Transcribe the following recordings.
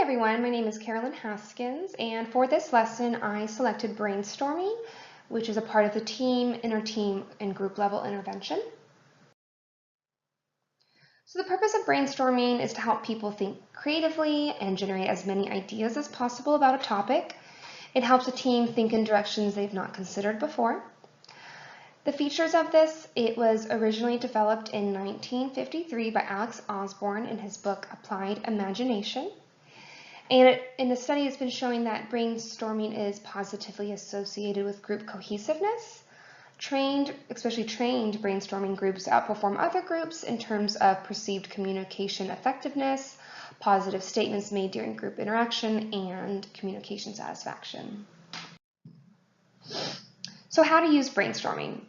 everyone, my name is Carolyn Haskins, and for this lesson I selected Brainstorming, which is a part of the team, inner team, and group level intervention. So the purpose of brainstorming is to help people think creatively and generate as many ideas as possible about a topic. It helps a team think in directions they've not considered before. The features of this, it was originally developed in 1953 by Alex Osborne in his book Applied Imagination. And in the study, it's been showing that brainstorming is positively associated with group cohesiveness. Especially trained brainstorming groups outperform other groups in terms of perceived communication effectiveness, positive statements made during group interaction, and communication satisfaction. So how to use brainstorming.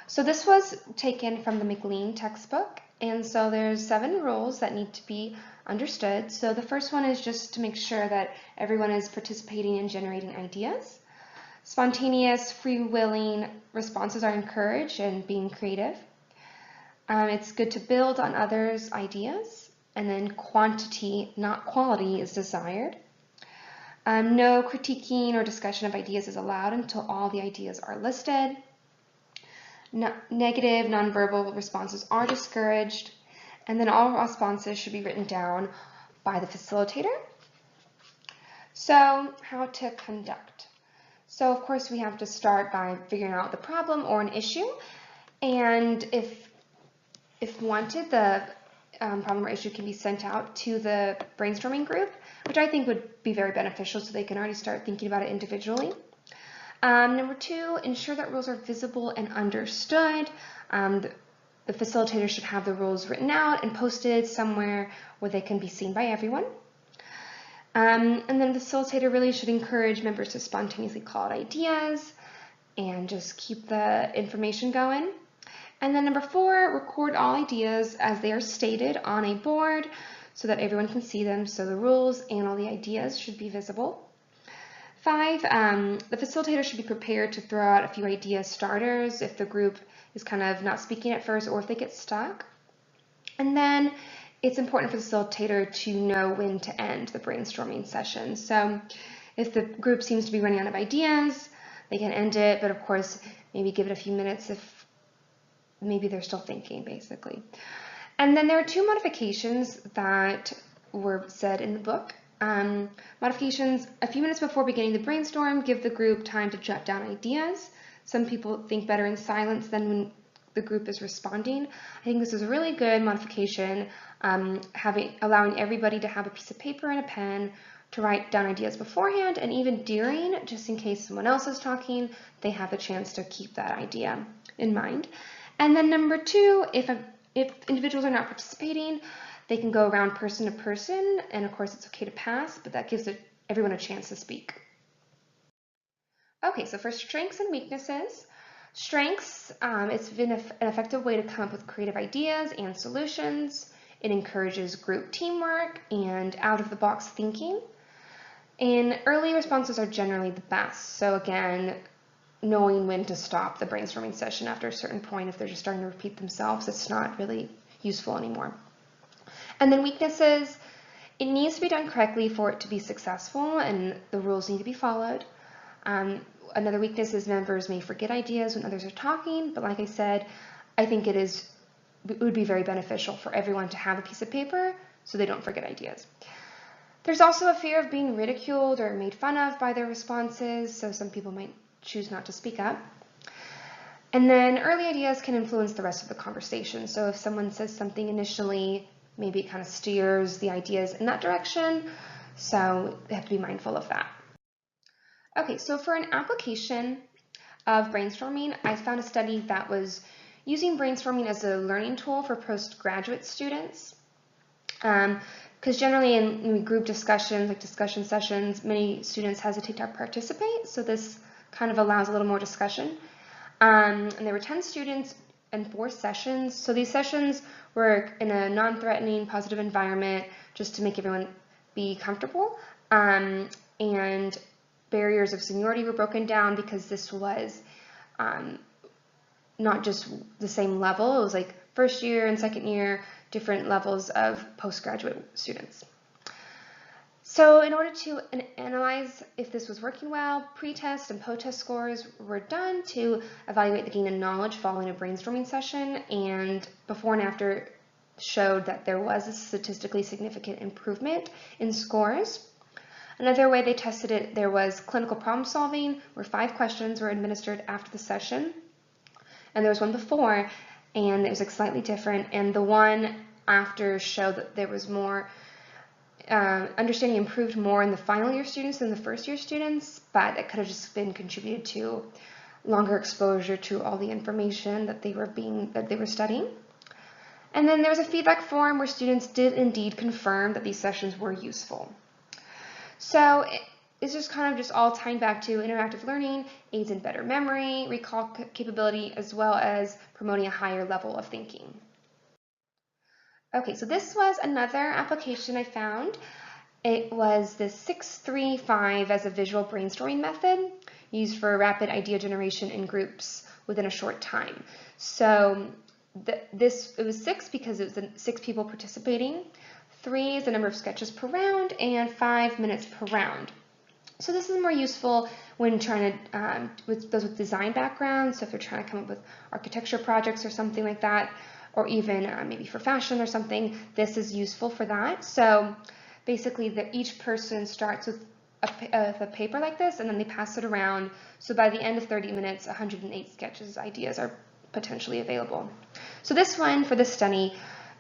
So this was taken from the McLean textbook, and so there's 7 rules that need to be understood. So the first one is just to make sure that everyone is participating in generating ideas. Spontaneous, free-willing responses are encouraged and being creative. It's good to build on others' ideas, and then quantity, not quality, is desired. No critiquing or discussion of ideas is allowed until all the ideas are listed. Negative, nonverbal responses are discouraged, and then all responses should be written down by the facilitator. So, how to conduct. So, of course, we have to start by figuring out the problem or an issue, and if wanted, the problem or issue can be sent out to the brainstorming group, which I think would be very beneficial so they can already start thinking about it individually. Number 2, ensure that rules are visible and understood. The facilitator should have the rules written out and posted somewhere where they can be seen by everyone. And then the facilitator really should encourage members to spontaneously call out ideas and just keep the information going. And then number 4, record all ideas as they are stated on a board so that everyone can see them. So the rules and all the ideas should be visible. 5, the facilitator should be prepared to throw out a few idea starters if the group is kind of not speaking at first or if they get stuck. And then it's important for the facilitator to know when to end the brainstorming session. So if the group seems to be running out of ideas, they can end it, but of course, maybe give it a few minutes if maybe they're still thinking, basically. And then there are 2 modifications that were said in the book. Modifications, a few minutes before beginning the brainstorm, give the group time to jot down ideas. Some people think better in silence than when the group is responding. I think this is a really good modification, allowing everybody to have a piece of paper and a pen to write down ideas beforehand, and even during, just in case someone else is talking, they have a chance to keep that idea in mind. And then number 2, if individuals are not participating, they can go around person to person, and of course it's okay to pass, but that gives everyone a chance to speak. Okay, so for strengths and weaknesses. Strengths, it's been an effective way to come up with creative ideas and solutions. It encourages group teamwork and out-of-the-box thinking. And early responses are generally the best. So again, knowing when to stop the brainstorming session after a certain point, if they're just starting to repeat themselves, it's not really useful anymore. And then weaknesses, it needs to be done correctly for it to be successful, and the rules need to be followed. Another weakness is members may forget ideas when others are talking, but like I said, I think it would be very beneficial for everyone to have a piece of paper so they don't forget ideas. There's also a fear of being ridiculed or made fun of by their responses, so some people might choose not to speak up. And then early ideas can influence the rest of the conversation. So if someone says something initially, maybe it kind of steers the ideas in that direction, so they have to be mindful of that. Okay, so for an application of brainstorming, I found a study that was using brainstorming as a learning tool for postgraduate students. Because generally in group discussions, like discussion sessions, many students hesitate to participate, so this kind of allows a little more discussion. And there were 10 students and 4 sessions. So these sessions were in a non-threatening, positive environment just to make everyone be comfortable. And barriers of seniority were broken down because this was not just the same level. It was like first year and second year, different levels of postgraduate students. So in order to analyze if this was working well, pre-test and post-test scores were done to evaluate the gain of knowledge following a brainstorming session, and before and after showed that there was a statistically significant improvement in scores. Another way they tested it, there was clinical problem solving, where 5 questions were administered after the session, and there was one before, and it was slightly different, and the one after showed that there was more understanding improved more in the final year students than the first year students, but it could have just been contributed to longer exposure to all the information that they were studying. And then there was a feedback form where students did indeed confirm that these sessions were useful. So it's just kind of just all tying back to interactive learning, aids in better memory, recall capability, as well as promoting a higher level of thinking. Okay, so this was another application I found. It was the 635 as a visual brainstorming method used for rapid idea generation in groups within a short time. So it was 6 because it was 6 people participating. 3 is the number of sketches per round, and 5 minutes per round. So this is more useful when trying to, with those with design backgrounds, so if they're trying to come up with architecture projects or something like that, or even maybe for fashion or something, this is useful for that. So basically each person starts with a paper like this, and then they pass it around. So by the end of 30 minutes, 108 sketches, ideas are potentially available. So this one, for this study,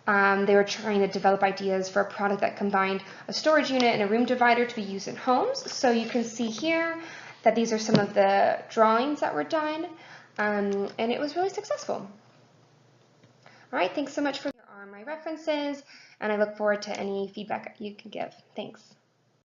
they were trying to develop ideas for a product that combined a storage unit and a room divider to be used in homes. So you can see here that these are some of the drawings that were done, and it was really successful. All right, thanks so much for my references, and I look forward to any feedback you can give. Thanks.